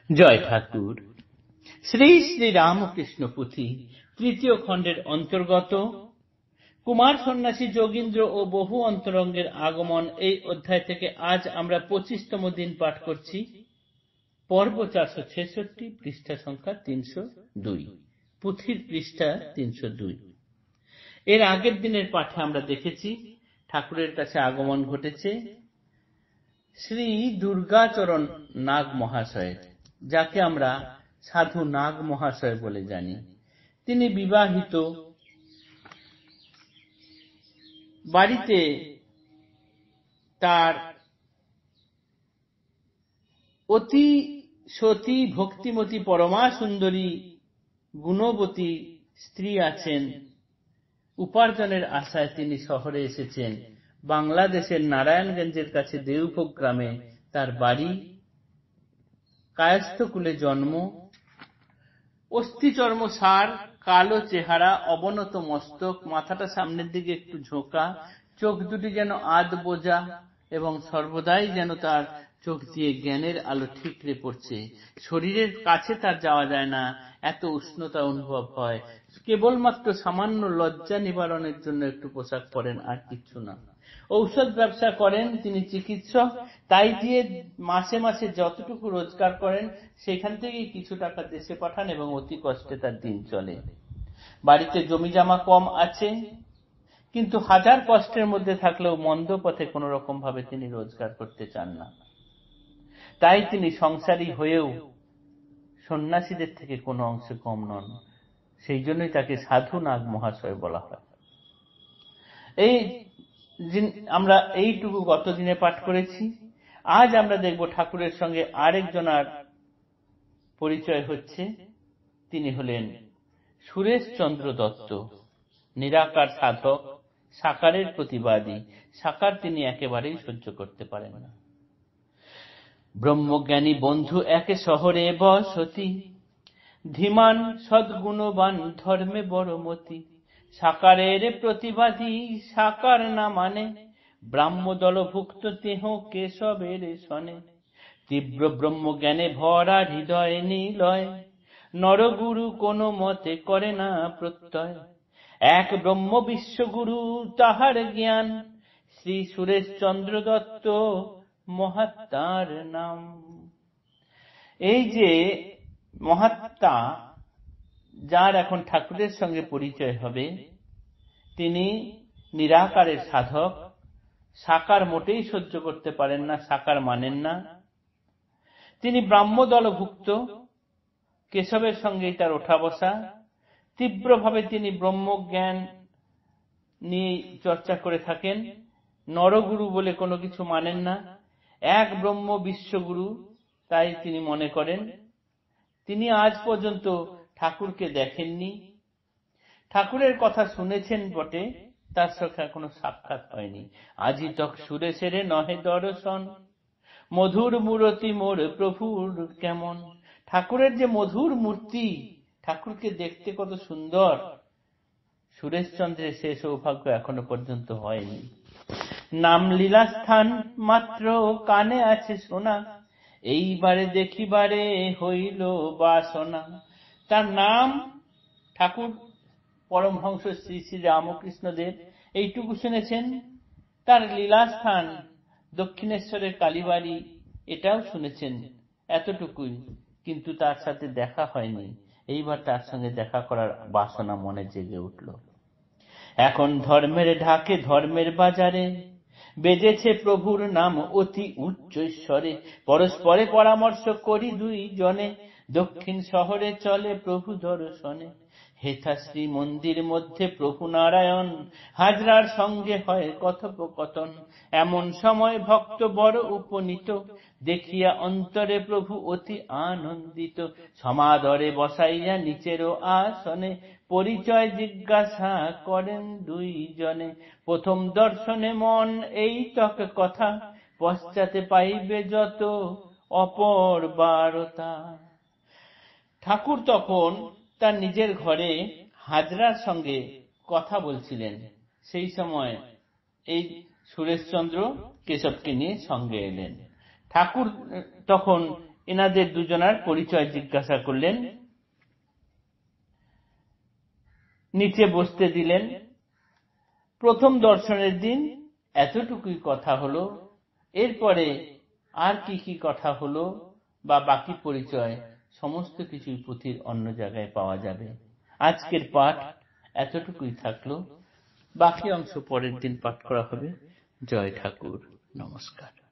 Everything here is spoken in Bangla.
জয় ঠাকুর। শ্রী শ্রী রামকৃষ্ণ পুঁথি তৃতীয় খণ্ডের অন্তর্গত কুমার সন্ন্যাসী যোগীন্দ্র ও বহু অন্তরঙ্গের আগমন এই অধ্যায় থেকে আজ আমরা 25তম দিন পাঠ করছি। পর্ব 466, পৃষ্ঠা সংখ্যা 302, পুঁথির পৃষ্ঠা 302। এর আগের দিনের পাঠে আমরা দেখেছি ঠাকুরের কাছে আগমন ঘটেছে শ্রী দুর্গাচরণ নাগ মহাশয়ের, যাকে আমরা সাধু নাগ মহাশয় বলে জানি। তিনি বিবাহিত, বাড়িতে তার অতি সতী ভক্তিমতী পরমা সুন্দরী গুণবতী স্ত্রী আছেন। উপার্জনের আশায় তিনি শহরে এসেছেন। বাংলাদেশের নারায়ণগঞ্জের কাছে দেউভোগ গ্রামে তার বাড়ি। কায়স্থকুলে জন্ম, অস্থিচর্ম সার, কালো চেহারা, অবনত মস্তক, মাথাটা সামনের দিকে একটু ঝোঁকা, চোখ দুটি যেন আধ বোঝা এবং সর্বদাই যেন তার চোখ দিয়ে জ্ঞানের আলো ঠিকরে পড়ছে। শরীরের কাছে তার যাওয়া যায় না, এত উষ্ণতা অনুভব হয়। কেবলমাত্র সামান্য লজ্জা নিবারণের জন্য একটু পোশাক পরেন, আর কিচ্ছু না। ঔষধ ব্যবসা করেন, তিনি চিকিৎসক। তাই দিয়ে মাসে মাসে যতটুকু রোজগার করেন সেখান থেকে কিছু টাকা দেশে পাঠান এবং অতি কষ্টে তার দিন চলে। বাড়িতে জমি জামা কম আছে, কিন্তু হাজার কষ্টের মধ্যে থাকলেও মন্দ পথে কোন রকম ভাবে তিনি রোজগার করতে চান না। তাই তিনি সংসারী হয়েও সন্ন্যাসীদের থেকে কোনো অংশে কম নন। সেই জন্যই তাকে সাধু নাগ মহাশয় বলা হয়। আমরা এইটুকু গত দিনে পাঠ করেছি। আজ আমরা দেখব ঠাকুরের সঙ্গে আরেকজনার পরিচয় হচ্ছে। তিনি হলেন সুরেশচন্দ্র দত্ত, নিরাকার সাধক, সাকারের প্রতিবাদী। সাকার তিনি একেবারেই সহ্য করতে পারেন না। ব্রহ্মজ্ঞানী বন্ধু একে শহরে বসতি, ধীমান সদ্গুণবান ধর্মে বড় মতি। সাকারের প্রতিবাদী সাকার না মানে, ব্রাহ্মদলভুক্ত দেহ কেশবের সনে। তীব্র ব্রহ্মজ্ঞানে ভরা হৃদয় নিলয়, নরগুরু কোনো মতে করে না প্রত্যয়। এক ব্রহ্ম বিশ্বগুরু তাহার জ্ঞান, শ্রী সুরেশচন্দ্র দত্ত মহাত্মার নাম। এই যে মহাত্মা, যার এখন ঠাকুরের সঙ্গে পরিচয় হবে, তিনি নিরাকারের সাধক। সাকার মোটেই সহ্য করতে পারেন না, সাকার মানেন না। তিনি ব্রাহ্মদলভুক্ত, কেশবের সঙ্গেই তার ওঠা বসা। তীব্রভাবে তিনি ব্রহ্মজ্ঞান নিয়ে চর্চা করে থাকেন। নরগুরু বলে কোনো কিছু মানেন না। এক ব্রহ্ম বিশ্বগুরু তাই তিনি মনে করেন। তিনি আজ পর্যন্ত ঠাকুরকে দেখেননি। ঠাকুরের কথা শুনেছেন বটে, তার সঙ্গে এখনো সাক্ষাৎ হয়নি। আজি তক সুরেশেরে নহে দর্শন, মধুর মূরতি মোর প্রভুর কেমন। ঠাকুরের যে মধুর মূর্তি, ঠাকুরকে দেখতে কত সুন্দর, সুরেশচন্দ্রের সে সৌভাগ্য এখনো পর্যন্ত হয়নি। নাম লীলাস্থান মাত্র কানে আছে শোনা, এইবারে দেখিবারে হইল বাসনা। তার নাম ঠাকুর পরমহংস শ্রী শ্রী রামকৃষ্ণ দেব এইটুকু শুনেছেন। তার লীলাস্থান দক্ষিণেশ্বরের কালীবাড়ি, এটাও শুনেছেন, এতটুকুই। কিন্তু তার সাথে দেখা হয়নি। এইবার তার সঙ্গে দেখা করার বাসনা মনে জেগে উঠল। এখন ধর্মের ঢাকে ধর্মের বাজারে, বেজেছে প্রভুর নাম অতি উচ্চ স্বরে। পরস্পরে পরামর্শ করি দুই জনে, দক্ষিণ শহরে চলে প্রভু দর্শনে। হেথাশ্রী মন্দির মধ্যে প্রভু নারায়ণ, হাজরার সঙ্গে হয় কথোপকথন। এমন সময় ভক্ত বড় উপনীত, দেখিয়া অন্তরে প্রভু অতি আনন্দিত। সমাদরে বসাইয়া নিচেরও আসনে, পরিচয় জিজ্ঞাসা করেন দুইজনে। প্রথম দর্শনে মন এই তক কথা, পশ্চাতে পাইবে যত অপরবারতা। ঠাকুর তখন তার নিজের ঘরে হাজরার সঙ্গে কথা বলছিলেন। সেই সময় এই সুরেশচন্দ্র কেশবকে নিয়ে সঙ্গে এলেন। ঠাকুর তখন এনাদের দুজনার পরিচয় জিজ্ঞাসা করলেন, নিচে বসতে দিলেন। প্রথম দর্শনের দিন এতটুকুই কথা হলো, এরপরে আর কি কি কথা হলো বা বাকি পরিচয় সমস্ত কিছুই পুঁথির অন্য জায়গায় পাওয়া যাবে। আজকের পাঠ এতটুকুই থাকলো, বাকি অংশ পরের দিন পাঠ করা হবে। জয় ঠাকুর, নমস্কার।